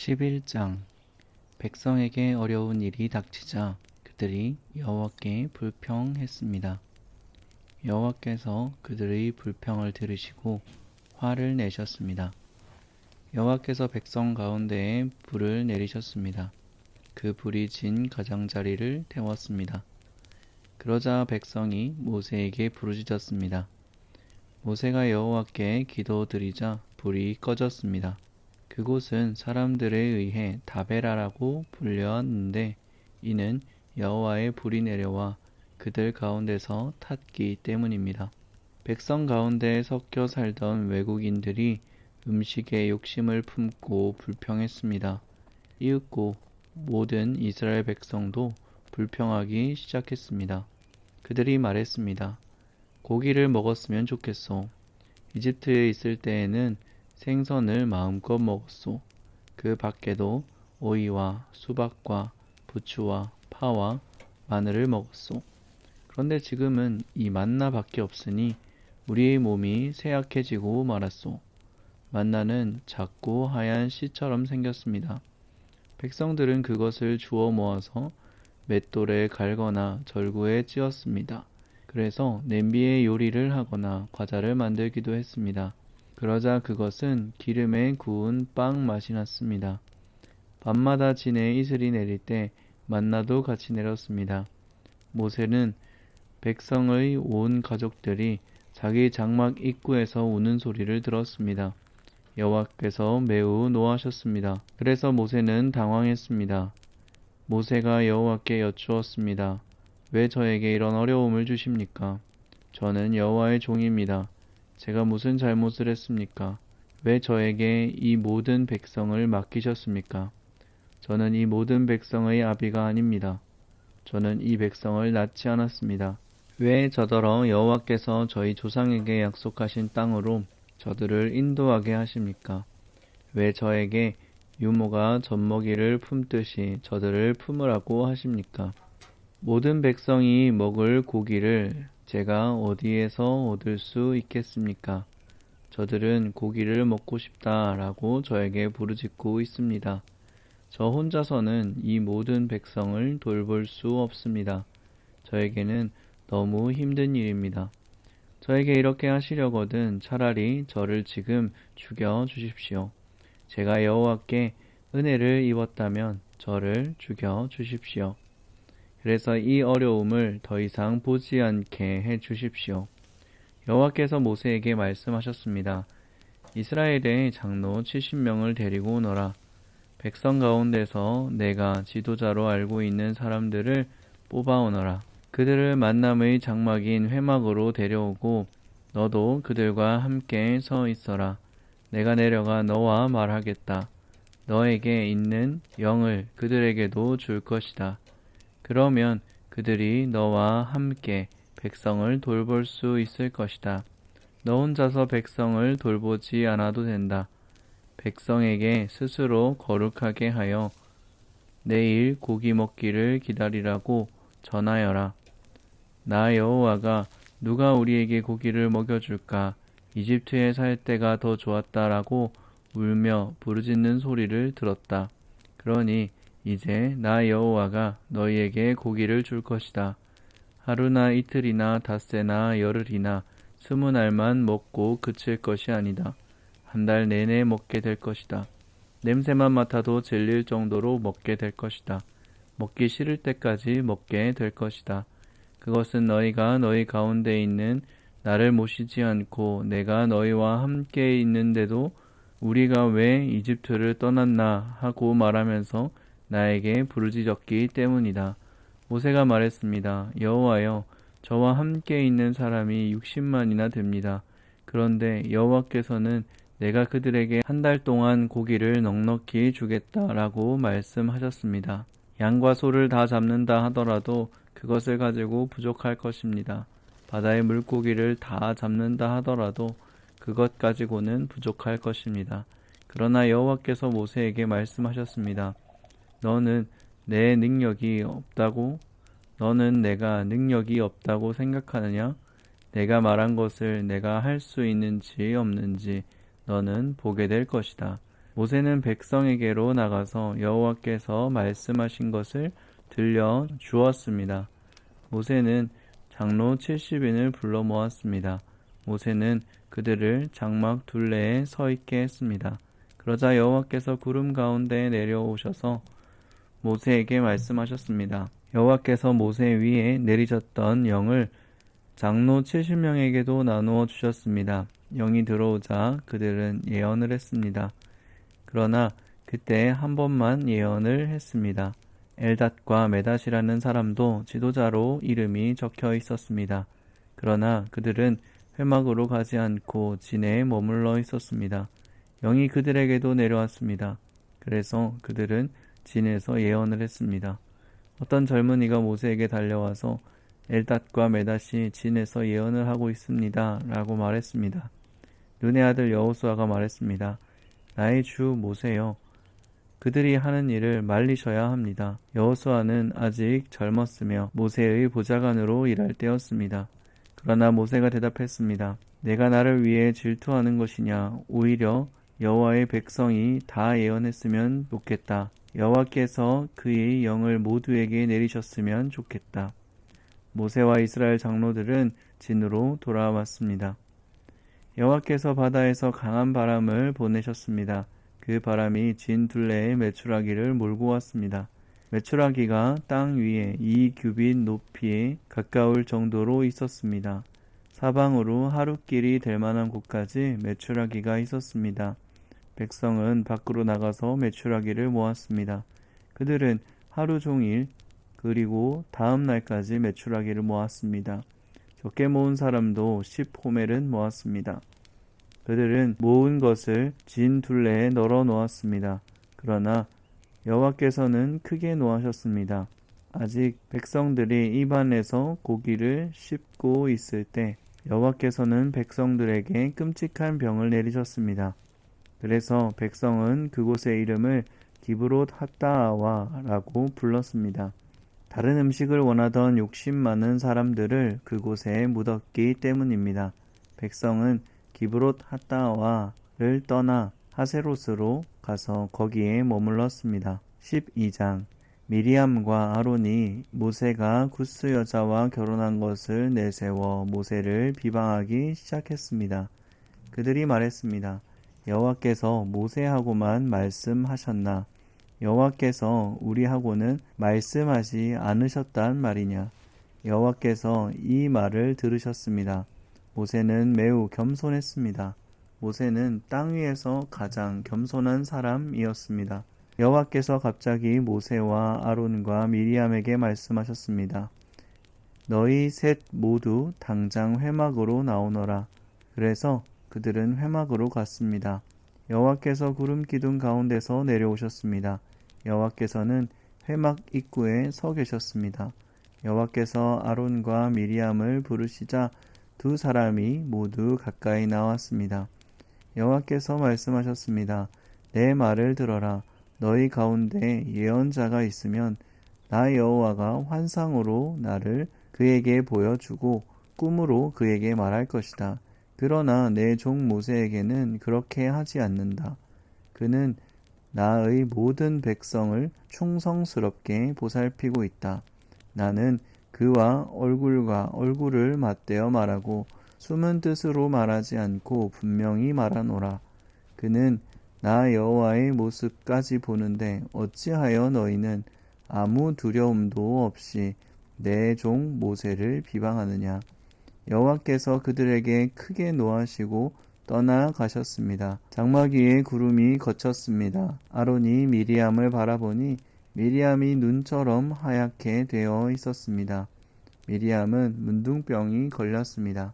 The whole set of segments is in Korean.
11장 백성에게 어려운 일이 닥치자 그들이 여호와께 불평했습니다. 여호와께서 그들의 불평을 들으시고 화를 내셨습니다. 여호와께서 백성 가운데에 불을 내리셨습니다. 그 불이 진 가장자리를 태웠습니다. 그러자 백성이 모세에게 부르짖었습니다. 모세가 여호와께 기도드리자 불이 꺼졌습니다. 그곳은 사람들에 의해 다베라라고 불렸는데 이는 여호와의 불이 내려와 그들 가운데서 탔기 때문입니다. 백성 가운데 섞여 살던 외국인들이 음식에 욕심을 품고 불평했습니다. 이윽고 모든 이스라엘 백성도 불평하기 시작했습니다. 그들이 말했습니다. 고기를 먹었으면 좋겠소. 이집트에 있을 때에는 생선을 마음껏 먹었소. 그 밖에도 오이와 수박과 부추와 파와 마늘을 먹었소. 그런데 지금은 이 만나밖에 없으니 우리의 몸이 쇠약해지고 말았소. 만나는 작고 하얀 씨처럼 생겼습니다. 백성들은 그것을 주워 모아서 맷돌에 갈거나 절구에 찧었습니다. 그래서 냄비에 요리를 하거나 과자를 만들기도 했습니다. 그러자 그것은 기름에 구운 빵 맛이 났습니다. 밤마다 진에 이슬이 내릴 때 만나도 같이 내렸습니다. 모세는 백성의 온 가족들이 자기 장막 입구에서 우는 소리를 들었습니다. 여호와께서 매우 노하셨습니다. 그래서 모세는 당황했습니다. 모세가 여호와께 여쭈었습니다. 왜 저에게 이런 어려움을 주십니까? 저는 여호와의 종입니다. 제가 무슨 잘못을 했습니까? 왜 저에게 이 모든 백성을 맡기셨습니까? 저는 이 모든 백성의 아비가 아닙니다. 저는 이 백성을 낳지 않았습니다. 왜 저더러 여호와께서 저희 조상에게 약속하신 땅으로 저들을 인도하게 하십니까? 왜 저에게 유모가 젖먹이를 품듯이 저들을 품으라고 하십니까? 모든 백성이 먹을 고기를 제가 어디에서 얻을 수 있겠습니까? 저들은 고기를 먹고 싶다라고 저에게 부르짖고 있습니다. 저 혼자서는 이 모든 백성을 돌볼 수 없습니다. 저에게는 너무 힘든 일입니다. 저에게 이렇게 하시려거든 차라리 저를 지금 죽여 주십시오. 제가 여호와께 은혜를 입었다면 저를 죽여 주십시오. 그래서 이 어려움을 더 이상 보지 않게 해 주십시오. 여호와께서 모세에게 말씀하셨습니다. 이스라엘의 장로 70명을 데리고 오너라. 백성 가운데서 내가 지도자로 알고 있는 사람들을 뽑아오너라. 그들을 만남의 장막인 회막으로 데려오고 너도 그들과 함께 서 있어라. 내가 내려가 너와 말하겠다. 너에게 있는 영을 그들에게도 줄 것이다. 그러면 그들이 너와 함께 백성을 돌볼 수 있을 것이다. 너 혼자서 백성을 돌보지 않아도 된다. 백성에게 스스로 거룩하게 하여 내일 고기 먹기를 기다리라고 전하여라. 나 여호와가 누가 우리에게 고기를 먹여줄까? 이집트에 살 때가 더 좋았다라고 울며 부르짖는 소리를 들었다. 그러니 이제 나 여호와가 너희에게 고기를 줄 것이다. 하루나 이틀이나 닷새나 열흘이나 20날만 먹고 그칠 것이 아니다. 한 달 내내 먹게 될 것이다. 냄새만 맡아도 질릴 정도로 먹게 될 것이다. 먹기 싫을 때까지 먹게 될 것이다. 그것은 너희가 너희 가운데 있는 나를 모시지 않고 내가 너희와 함께 있는데도 우리가 왜 이집트를 떠났나 하고 말하면서 나에게 부르짖었기 때문이다. 모세가 말했습니다. 여호와여, 저와 함께 있는 사람이 60만이나 됩니다. 그런데 여호와께서는 내가 그들에게 한 달 동안 고기를 넉넉히 주겠다라고 말씀하셨습니다. 양과 소를 다 잡는다 하더라도 그것을 가지고 부족할 것입니다. 바다의 물고기를 다 잡는다 하더라도 그것 가지고는 부족할 것입니다. 그러나 여호와께서 모세에게 말씀하셨습니다. 너는 내가 능력이 없다고 생각하느냐? 내가 말한 것을 내가 할 수 있는지 없는지 너는 보게 될 것이다. 모세는 백성에게로 나가서 여호와께서 말씀하신 것을 들려 주었습니다. 모세는 장로 70인을 불러 모았습니다. 모세는 그들을 장막 둘레에 서 있게 했습니다. 그러자 여호와께서 구름 가운데 내려오셔서 모세에게 말씀하셨습니다. 여호와께서 모세 위에 내리셨던 영을 장로 70명에게도 나누어 주셨습니다. 영이 들어오자 그들은 예언을 했습니다. 그러나 그때 한 번만 예언을 했습니다. 엘닷과 메닷이라는 사람도 지도자로 이름이 적혀 있었습니다. 그러나 그들은 회막으로 가지 않고 진에 머물러 있었습니다. 영이 그들에게도 내려왔습니다. 그래서 그들은 진에서 예언을 했습니다. 어떤 젊은이가 모세에게 달려와서 엘닷과 메닷이 진에서 예언을 하고 있습니다. 라고 말했습니다. 눈의 아들 여호수아가 말했습니다. 나의 주 모세여, 그들이 하는 일을 말리셔야 합니다. 여호수아는 아직 젊었으며 모세의 보좌관으로 일할 때였습니다. 그러나 모세가 대답했습니다. 내가 나를 위해 질투하는 것이냐? 오히려 여호와의 백성이 다 예언했으면 좋겠다. 여호와께서 그의 영을 모두에게 내리셨으면 좋겠다. 모세와 이스라엘 장로들은 진으로 돌아왔습니다. 여호와께서 바다에서 강한 바람을 보내셨습니다. 그 바람이 진 둘레에 메추라기를 몰고 왔습니다. 메추라기가 땅 위에 2규빗 높이에 가까울 정도로 있었습니다. 사방으로 하루길이 될 만한 곳까지 메추라기가 있었습니다. 백성은 밖으로 나가서 메추라기를 모았습니다. 그들은 하루 종일 그리고 다음 날까지 메추라기를 모았습니다. 적게 모은 사람도 10호멜은 모았습니다. 그들은 모은 것을 진 둘레에 널어 놓았습니다. 그러나 여호와께서는 크게 노하셨습니다. 아직 백성들이 입안에서 고기를 씹고 있을 때 여호와께서는 백성들에게 끔찍한 병을 내리셨습니다. 그래서 백성은 그곳의 이름을 기브롯 핫다아와라고 불렀습니다. 다른 음식을 원하던 욕심 많은 사람들을 그곳에 묻었기 때문입니다. 백성은 기브롯 핫다아와를 떠나 하세롯으로 가서 거기에 머물렀습니다. 12장 미리암과 아론이 모세가 구스 여자와 결혼한 것을 내세워 모세를 비방하기 시작했습니다. 그들이 말했습니다. 여호와께서 모세하고만 말씀하셨나? 여호와께서 우리하고는 말씀하지 않으셨단 말이냐? 여호와께서 이 말을 들으셨습니다. 모세는 매우 겸손했습니다. 모세는 땅 위에서 가장 겸손한 사람이었습니다. 여호와께서 갑자기 모세와 아론과 미리암에게 말씀하셨습니다. 너희 셋 모두 당장 회막으로 나오너라. 그래서 그들은 회막으로 갔습니다. 여호와께서 구름 기둥 가운데서 내려오셨습니다. 여호와께서는 회막 입구에 서 계셨습니다. 여호와께서 아론과 미리암을 부르시자 두 사람이 모두 가까이 나왔습니다. 여호와께서 말씀하셨습니다. 내 말을 들어라. 너희 가운데 예언자가 있으면 나 여호와가 환상으로 나를 그에게 보여주고 꿈으로 그에게 말할 것이다. 그러나 내 종 모세에게는 그렇게 하지 않는다. 그는 나의 모든 백성을 충성스럽게 보살피고 있다. 나는 그와 얼굴과 얼굴을 맞대어 말하고 숨은 뜻으로 말하지 않고 분명히 말하노라. 그는 나 여호와의 모습까지 보는데 어찌하여 너희는 아무 두려움도 없이 내 종 모세를 비방하느냐. 여호와께서 그들에게 크게 노하시고 떠나가셨습니다. 장막 위에 구름이 걷혔습니다. 아론이 미리암을 바라보니 미리암이 눈처럼 하얗게 되어 있었습니다. 미리암은 문둥병이 걸렸습니다.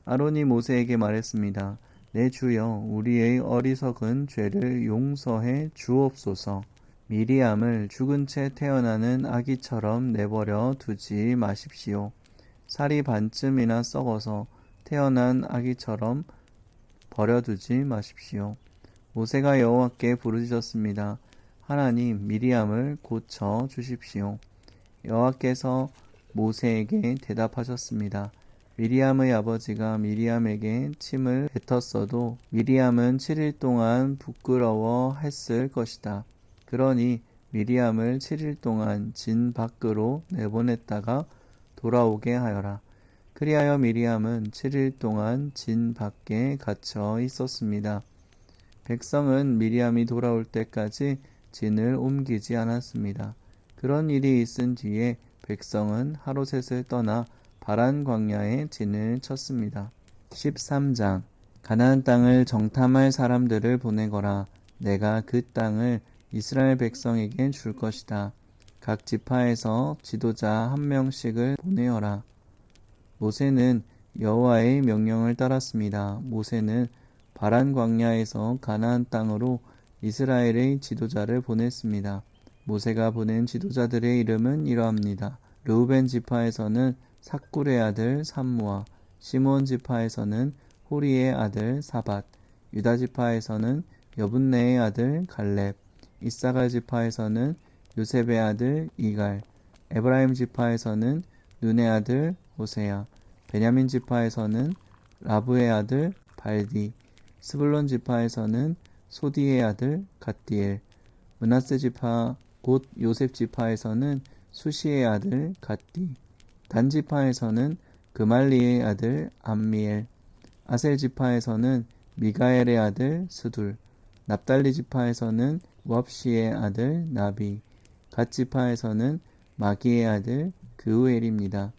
아론이 모세에게 말했습니다. 내 주여, 우리의 어리석은 죄를 용서해 주옵소서. 미리암을 죽은 채 태어나는 아기처럼 내버려 두지 마십시오. 살이 반쯤이나 썩어서 태어난 아기처럼 버려두지 마십시오. 모세가 여호와께 부르짖었습니다. 하나님, 미리암을 고쳐 주십시오. 여호와께서 모세에게 대답하셨습니다. 미리암의 아버지가 미리암에게 침을 뱉었어도 미리암은 7일 동안 부끄러워했을 것이다. 그러니 미리암을 7일 동안 진 밖으로 내보냈다가 돌아오게 하여라. 그리하여 미리암은 7일 동안 진 밖에 갇혀 있었습니다. 백성은 미리암이 돌아올 때까지 진을 옮기지 않았습니다. 그런 일이 있은 뒤에 백성은 하롯셋을 떠나 바란 광야에 진을 쳤습니다. 13장 가나안 땅을 정탐할 사람들을 보내거라. 내가 그 땅을 이스라엘 백성에게 줄 것이다. 각 지파에서 지도자 한 명씩을 보내어라. 모세는 여호와의 명령을 따랐습니다. 모세는 바란 광야에서 가나안 땅으로 이스라엘의 지도자를 보냈습니다. 모세가 보낸 지도자들의 이름은 이러합니다. 르우벤 지파에서는 삭굴의 아들 삼무아, 시몬 지파에서는 호리의 아들 사밧, 유다 지파에서는 여분네의 아들 갈렙, 이사갈 지파에서는 요셉의 아들 이갈, 에브라임 지파에서는 눈의 아들 호세야, 베냐민 지파에서는 라브의 아들 발디, 스불론 지파에서는 소디의 아들 갓디엘, 므낫세 지파 곧 요셉 지파에서는 수시의 아들 갓디, 단 지파에서는 그말리의 아들 암미엘, 아셀 지파에서는 미가엘의 아들 스둘, 납달리 지파에서는 왑시의 아들 나비, 갓 지파에서는 마기의 아들 그우엘입니다.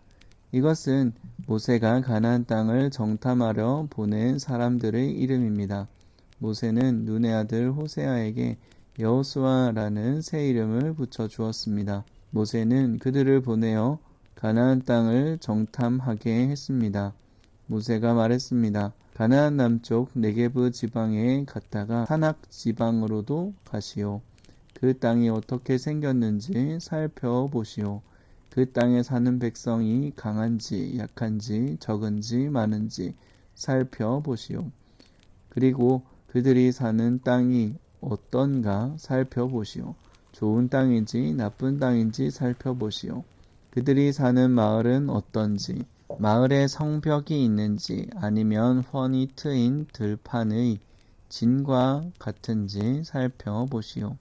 이것은 모세가 가나안 땅을 정탐하려 보낸 사람들의 이름입니다. 모세는 눈의 아들 호세아에게 여호수아라는 새 이름을 붙여 주었습니다. 모세는 그들을 보내어 가나안 땅을 정탐하게 했습니다. 모세가 말했습니다. 가나안 남쪽 네게브 지방에 갔다가 타낙 지방으로도 가시오. 그 땅이 어떻게 생겼는지 살펴보시오. 그 땅에 사는 백성이 강한지 약한지 적은지 많은지 살펴보시오. 그리고 그들이 사는 땅이 어떤가 살펴보시오. 좋은 땅인지 나쁜 땅인지 살펴보시오. 그들이 사는 마을은 어떤지, 마을에 성벽이 있는지 아니면 훤히 트인 들판의 진과 같은지 살펴보시오.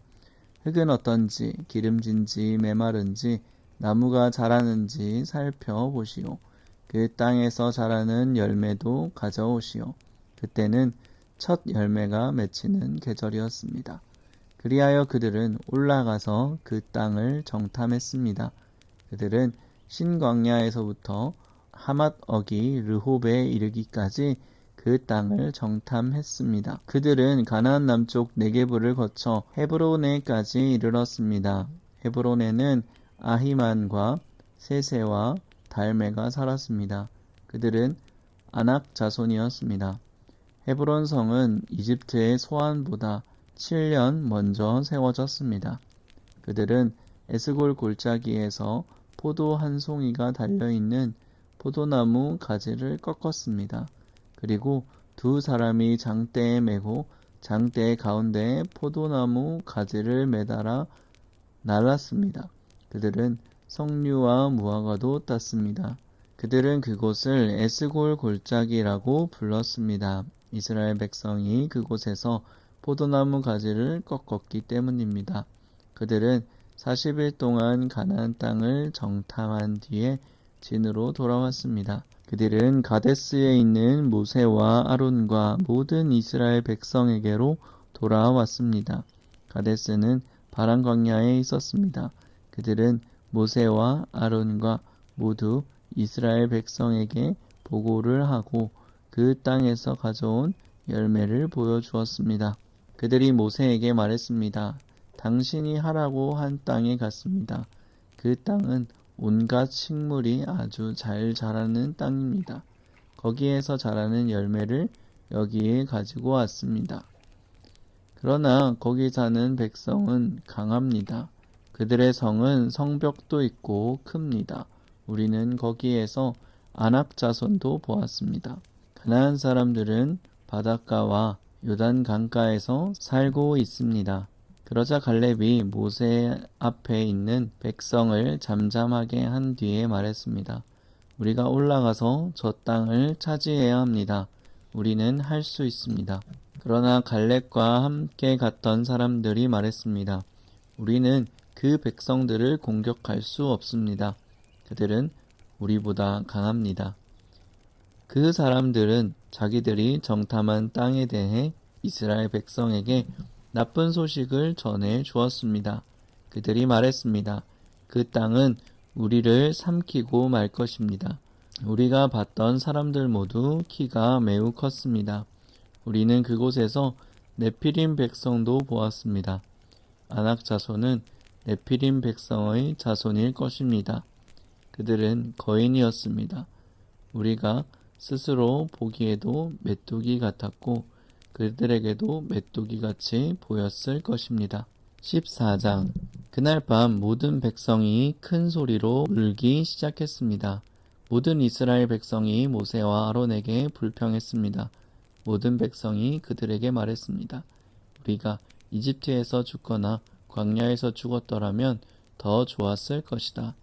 흙은 어떤지, 기름진지 메마른지 나무가 자라는지 살펴보시오. 그 땅에서 자라는 열매도 가져오시오. 그때는 첫 열매가 맺히는 계절이었습니다. 그리하여 그들은 올라가서 그 땅을 정탐했습니다. 그들은 신광야에서부터 하맛 어기 르홉에 이르기까지 그 땅을 정탐했습니다. 그들은 가나안 남쪽 네게브를 거쳐 헤브론에까지 이르렀습니다. 헤브론에는 아히만과 세세와 달메가 살았습니다. 그들은 아낙 자손이었습니다. 헤브론 성은 이집트의 소안보다 7년 먼저 세워졌습니다. 그들은 에스골 골짜기에서 포도 한 송이가 달려있는 포도나무 가지를 꺾었습니다. 그리고 두 사람이 장대에 메고 장대 가운데에 포도나무 가지를 매달아 날랐습니다. 그들은 석류와 무화과도 땄습니다. 그들은 그곳을 에스골 골짜기라고 불렀습니다. 이스라엘 백성이 그곳에서 포도나무 가지를 꺾었기 때문입니다. 그들은 40일 동안 가나안 땅을 정탐한 뒤에 진으로 돌아왔습니다. 그들은 가데스에 있는 모세와 아론과 모든 이스라엘 백성에게로 돌아왔습니다. 가데스는 바란 광야에 있었습니다. 그들은 모세와 아론과 모두 이스라엘 백성에게 보고를 하고 그 땅에서 가져온 열매를 보여주었습니다. 그들이 모세에게 말했습니다. 당신이 하라고 한 땅에 갔습니다. 그 땅은 온갖 식물이 아주 잘 자라는 땅입니다. 거기에서 자라는 열매를 여기에 가지고 왔습니다. 그러나 거기 사는 백성은 강합니다. 그들의 성은 성벽도 있고 큽니다. 우리는 거기에서 아낙 자손도 보았습니다. 가나안 사람들은 바닷가와 요단 강가에서 살고 있습니다. 그러자 갈렙이 모세 앞에 있는 백성을 잠잠하게 한 뒤에 말했습니다. 우리가 올라가서 저 땅을 차지해야 합니다. 우리는 할 수 있습니다. 그러나 갈렙과 함께 갔던 사람들이 말했습니다. 우리는 그 백성들을 공격할 수 없습니다. 그들은 우리보다 강합니다. 그 사람들은 자기들이 정탐한 땅에 대해 이스라엘 백성에게 나쁜 소식을 전해 주었습니다. 그들이 말했습니다. 그 땅은 우리를 삼키고 말 것입니다. 우리가 봤던 사람들 모두 키가 매우 컸습니다. 우리는 그곳에서 네피림 백성도 보았습니다. 아낙 자손은 네피림 백성의 자손일 것입니다. 그들은 거인이었습니다. 우리가 스스로 보기에도 메뚜기 같았고 그들에게도 메뚜기같이 보였을 것입니다. 14장. 그날 밤 모든 백성이 큰 소리로 울기 시작했습니다. 모든 이스라엘 백성이 모세와 아론에게 불평했습니다. 모든 백성이 그들에게 말했습니다. 우리가 이집트에서 죽거나 광야에서 죽었더라면 더 좋았을 것이다.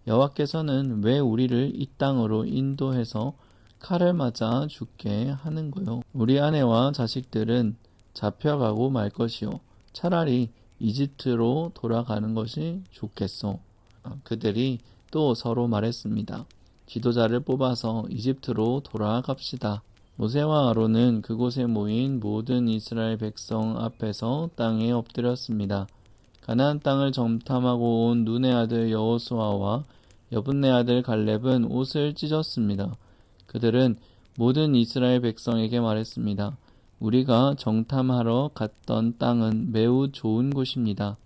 여호와께서는 왜 우리를 이 땅으로 인도해서 칼을 맞아 죽게 하는 거요? 우리 아내와 자식들은 잡혀가고 말 것이요. 차라리 이집트로 돌아가는 것이 좋겠소. 그들이 또 서로 말했습니다. 지도자를 뽑아서 이집트로 돌아갑시다. 모세와 아론은 그곳에 모인 모든 이스라엘 백성 앞에서 땅에 엎드렸습니다. 가나안 땅을 정탐하고 온 눈의 아들 여호수아와 여분네 아들 갈렙은 옷을 찢었습니다. 그들은 모든 이스라엘 백성에게 말했습니다. 우리가 정탐하러 갔던 땅은 매우 좋은 곳입니다.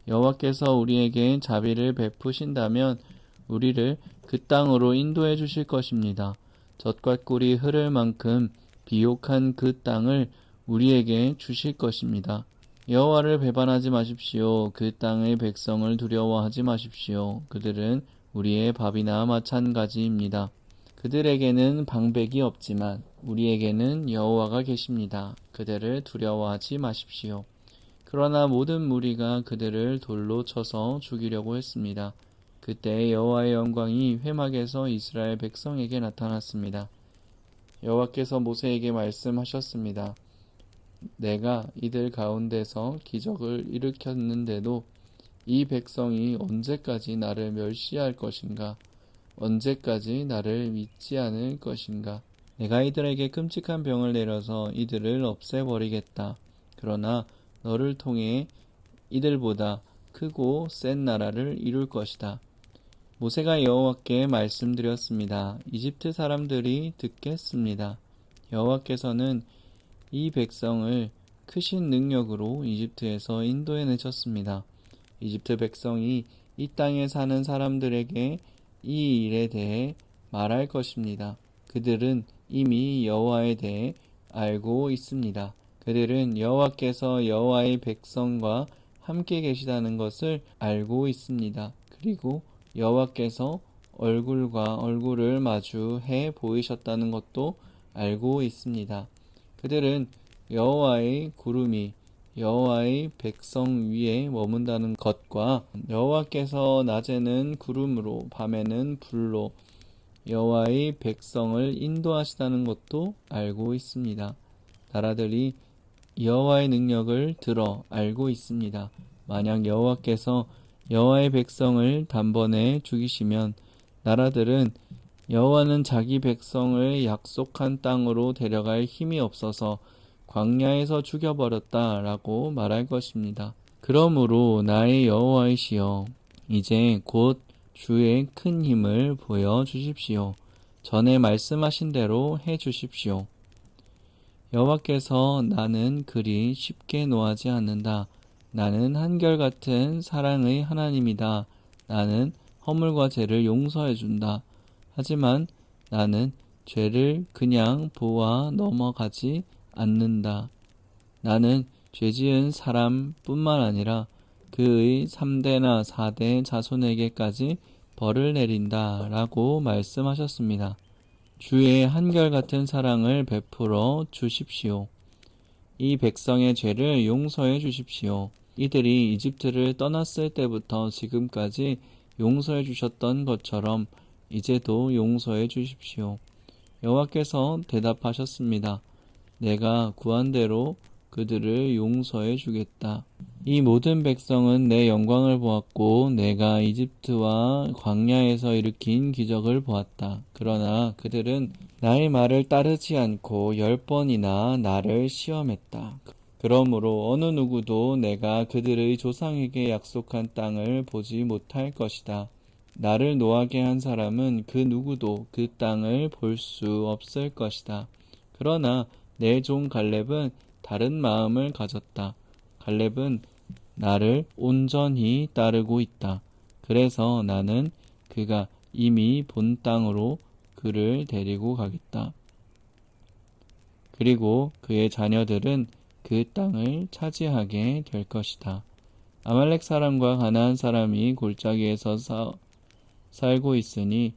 여호와께서 우리에게 자비를 베푸신다면 우리를 그 땅으로 인도해 주실 것입니다. 젖과 꿀이 흐를 만큼 비옥한 그 땅을 우리에게 주실 것입니다. 여호와를 배반하지 마십시오. 그 땅의 백성을 두려워하지 마십시오. 그들은 우리의 밥이나 마찬가지입니다. 그들에게는 방백이 없지만 우리에게는 여호와가 계십니다. 그들을 두려워하지 마십시오. 그러나 모든 무리가 그들을 돌로 쳐서 죽이려고 했습니다. 그때 여호와의 영광이 회막에서 이스라엘 백성에게 나타났습니다. 여호와께서 모세에게 말씀하셨습니다. 내가 이들 가운데서 기적을 일으켰는데도 이 백성이 언제까지 나를 멸시할 것인가? 언제까지 나를 믿지 않을 것인가? 내가 이들에게 끔찍한 병을 내려서 이들을 없애버리겠다. 그러나 너를 통해 이들보다 크고 센 나라를 이룰 것이다. 모세가 여호와께 말씀드렸습니다. 이집트 사람들이 듣겠습니다. 여호와께서는 이 백성을 크신 능력으로 이집트에서 인도해내셨습니다. 이집트 백성이 이 땅에 사는 사람들에게 이 일에 대해 말할 것입니다. 그들은 이미 여호와에 대해 알고 있습니다. 그들은 여호와께서 여호와의 백성과 함께 계시다는 것을 알고 있습니다. 그리고 여호와께서 얼굴과 얼굴을 마주해 보이셨다는 것도 알고 있습니다. 그들은 여호와의 구름이 여호와의 백성 위에 머문다는 것과 여호와께서 낮에는 구름으로 밤에는 불로 여호와의 백성을 인도하시다는 것도 알고 있습니다. 나라들이 여호와의 능력을 들어 알고 있습니다. 만약 여호와께서 여호와의 백성을 단번에 죽이시면 나라들은 여호와는 자기 백성을 약속한 땅으로 데려갈 힘이 없어서 광야에서 죽여버렸다 라고 말할 것입니다. 그러므로 나의 여호와이시여 이제 곧 주의 큰 힘을 보여주십시오. 전에 말씀하신 대로 해주십시오. 여호와께서 나는 그리 쉽게 노하지 않는다. 나는 한결같은 사랑의 하나님이다. 나는 허물과 죄를 용서해준다. 하지만 나는 죄를 그냥 보아 넘어가지 않는다. 나는 죄지은 사람뿐만 아니라 그의 3대나 4대 자손에게까지 벌을 내린다 라고 말씀하셨습니다. 주의 한결같은 사랑을 베풀어 주십시오. 이 백성의 죄를 용서해 주십시오. 이들이 이집트를 떠났을 때부터 지금까지 용서해 주셨던 것처럼 이제도 용서해 주십시오. 여호와께서 대답하셨습니다. 내가 구한 대로 그들을 용서해 주겠다. 이 모든 백성은 내 영광을 보았고 내가 이집트와 광야에서 일으킨 기적을 보았다. 그러나 그들은 나의 말을 따르지 않고 10번이나 나를 시험했다. 그러므로 어느 누구도 내가 그들의 조상에게 약속한 땅을 보지 못할 것이다. 나를 노하게 한 사람은 그 누구도 그 땅을 볼 수 없을 것이다. 그러나 내 종 갈렙은 다른 마음을 가졌다. 갈렙은 나를 온전히 따르고 있다. 그래서 나는 그가 이미 본 땅으로 그를 데리고 가겠다. 그리고 그의 자녀들은 그 땅을 차지하게 될 것이다. 아말렉 사람과 가나안 사람이 골짜기에서 살고 있으니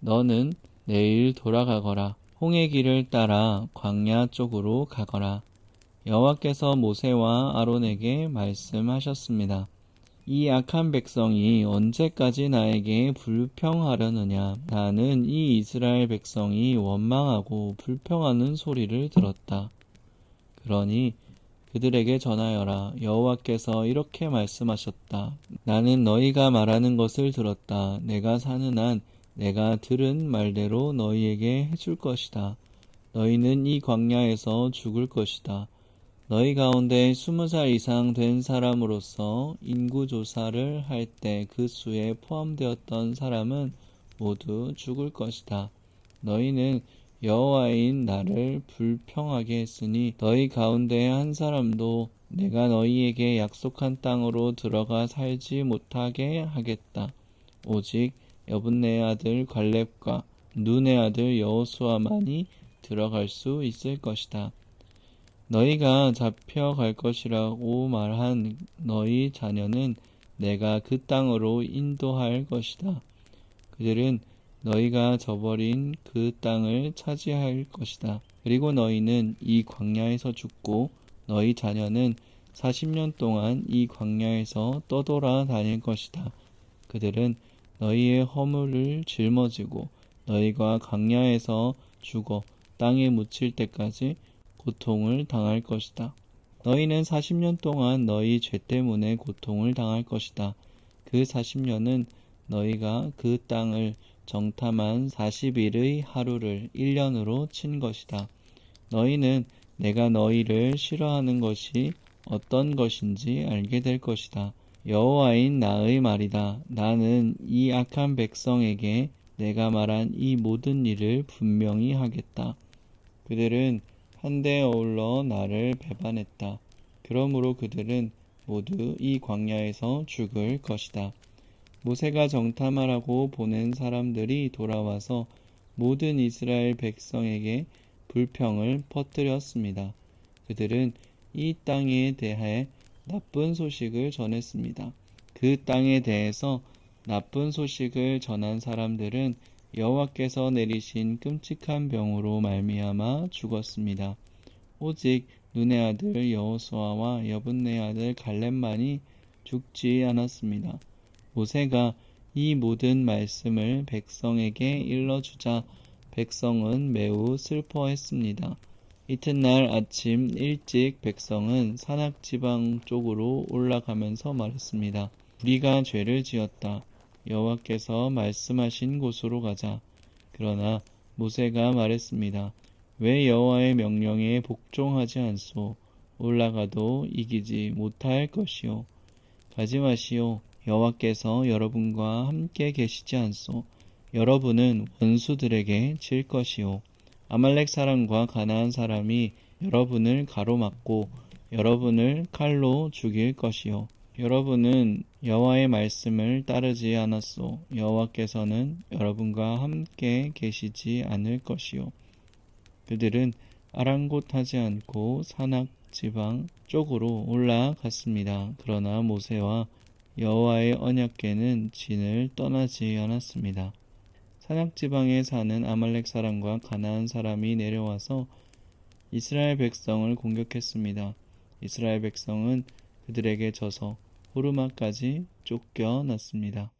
너는 내일 돌아가거라. 홍해 길을 따라 광야 쪽으로 가거라. 여호와께서 모세와 아론에게 말씀하셨습니다. 이 악한 백성이 언제까지 나에게 불평하려느냐? 나는 이 이스라엘 백성이 원망하고 불평하는 소리를 들었다. 그러니 그들에게 전하여라. 여호와께서 이렇게 말씀하셨다. 나는 너희가 말하는 것을 들었다. 내가 사는 한 내가 들은 말대로 너희에게 해줄 것이다. 너희는 이 광야에서 죽을 것이다. 너희 가운데 20살 이상 된 사람으로서 인구조사를 할 때 그 수에 포함되었던 사람은 모두 죽을 것이다. 너희는 여호와인 나를 불평하게 했으니 너희 가운데 한 사람도 내가 너희에게 약속한 땅으로 들어가 살지 못하게 하겠다. 오직 여분네 아들 갈렙과 눈의 아들 여호수아만이 들어갈 수 있을 것이다. 너희가 잡혀갈 것이라고 말한 너희 자녀는 내가 그 땅으로 인도할 것이다. 그들은 너희가 저버린 그 땅을 차지할 것이다. 그리고 너희는 이 광야에서 죽고 너희 자녀는 40년 동안 이 광야에서 떠돌아 다닐 것이다. 그들은 너희의 허물을 짊어지고 너희가 광야에서 죽어 땅에 묻힐 때까지 고통을 당할 것이다. 너희는 40년 동안 너희 죄 때문에 고통을 당할 것이다. 그 40년은 너희가 그 땅을 정탐한 40일의 하루를 1년으로 친 것이다. 너희는 내가 너희를 싫어하는 것이 어떤 것인지 알게 될 것이다. 여호와인 나의 말이다. 나는 이 악한 백성에게 내가 말한 이 모든 일을 분명히 하겠다. 그들은 한데 어울러 나를 배반했다. 그러므로 그들은 모두 이 광야에서 죽을 것이다. 모세가 정탐하라고 보낸 사람들이 돌아와서 모든 이스라엘 백성에게 불평을 퍼뜨렸습니다. 그들은 이 땅에 대해 나쁜 소식을 전했습니다. 그 땅에 대해서 나쁜 소식을 전한 사람들은 여호와께서 내리신 끔찍한 병으로 말미암아 죽었습니다. 오직 눈의 아들 여호수아와 여분네 아들 갈렙만이 죽지 않았습니다. 모세가 이 모든 말씀을 백성에게 일러주자 백성은 매우 슬퍼했습니다. 이튿날 아침 일찍 백성은 산악지방 쪽으로 올라가면서 말했습니다. 우리가 죄를 지었다. 여호와께서 말씀하신 곳으로 가자. 그러나 모세가 말했습니다. 왜 여호와의 명령에 복종하지 않소? 올라가도 이기지 못할 것이요. 가지 마시오. 여호와께서 여러분과 함께 계시지 않소. 여러분은 원수들에게 질 것이요. 아말렉 사람과 가나안 사람이 여러분을 가로막고 여러분을 칼로 죽일 것이요. 여러분은 여호와의 말씀을 따르지 않았소. 여호와께서는 여러분과 함께 계시지 않을 것이요. 그들은 아랑곳하지 않고 산악 지방 쪽으로 올라갔습니다. 그러나 모세와 여호와의 언약궤는 진을 떠나지 않았습니다. 산악 지방에 사는 아말렉 사람과 가나안 사람이 내려와서 이스라엘 백성을 공격했습니다. 이스라엘 백성은 그들에게 져서 호르마까지 쫓겨났습니다.